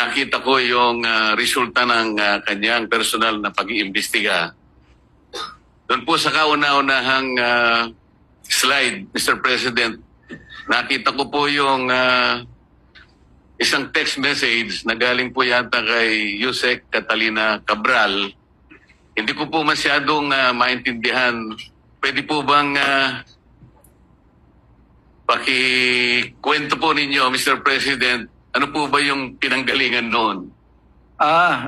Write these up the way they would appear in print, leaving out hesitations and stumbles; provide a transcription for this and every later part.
nakita ko yung resulta ng kanyang personal na pag-iimbestiga. Doon po sa kauna-unahang slide, Mr. President, nakita ko po yung isang text message na galing po yata kay Yusek Catalina Cabral. Hindi ko po masyadong maintindihan. Pwede po bang pakikwento po ninyo, Mr. President, ano po ba yung pinanggalingan noon?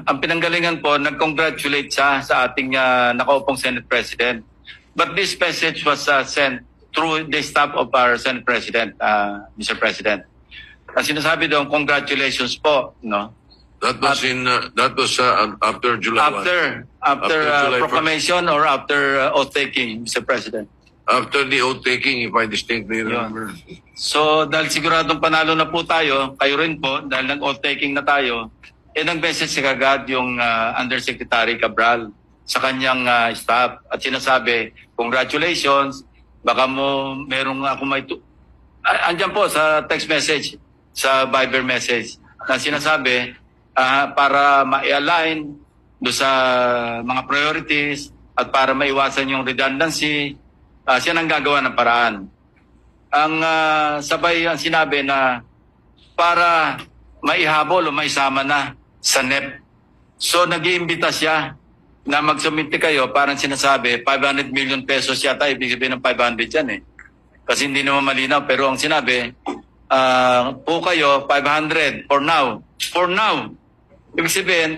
Ang pinanggalingan po, nag-congratulate siya sa ating nakaupong Senate President. But this message was sent through the staff of our Senate President, Mr. President. Ang sinasabi doon, congratulations po, no? That was after July 1. After July 1st. proclamation or after oath-taking, Mr. President. After the oath-taking, if I distinctly remember. So, dahil siguradong panalo na po tayo, kayo rin po, dahil nag-oath-taking na tayo, nag-message si kagad yung Undersecretary Cabral sa kanyang staff at sinasabi, congratulations, baka mo merong ako may... Andyan po sa text message, sa Viber message, na sinasabi, para ma-align do sa mga priorities at para maiwasan yung redundancy, siya nang gagawa ng paraan. Ang sabay ang sinabi na para maihabol o maisama na sa NEP. So nag-iimbita siya na mag-submit kayo, parang sinasabi 500 million pesos yata, ibig sabihin ng 500 yan eh. Kasi hindi naman malinaw, pero ang sinabi, po kayo 500 for now. For now. Ibig sabihin,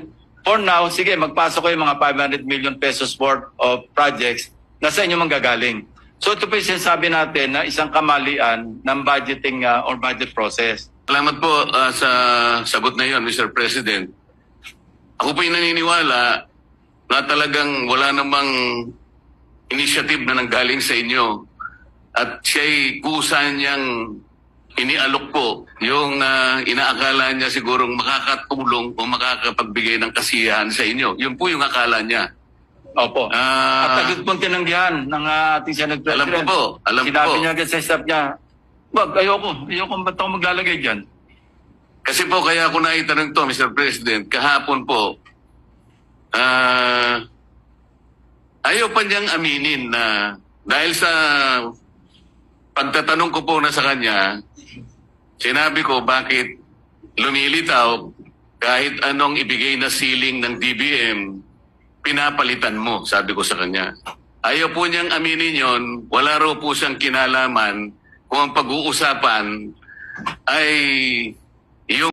for now, sige, magpasok kayo mga 500 million pesos worth of projects na sa inyo manggagaling. So ito po yung sinasabi natin na isang kamalian ng budgeting or budget process. Salamat po sa sagot na yon, Mr. President. Ako po yung naniniwala na talagang wala namang initiative na nanggaling sa inyo at siya'y kusa niyang inialok po yung inaakala niya sigurong makakatulong o makakapagbigay ng kasiyahan sa inyo. Yun po yung akala niya. Opo. At agad pong tinanggihan ng ating Senate President. Alam ko po. Alam ko Sinabi po. niya agad sa staff niya, wag, ayoko ba't ako maglalagay dyan? Kasi po kaya ako naitanong to, Mr. President, kahapon po, ayaw pa niyang aminin na dahil sa pagtatanong ko po na sa kanya, sinabi ko bakit lumilitaw kahit anong ibigay na ceiling ng DBM, pinapalitan mo, sabi ko sa kanya. Ayaw po niyang aminin yon, wala raw po siyang kinalaman kung ang pag-uusapan ay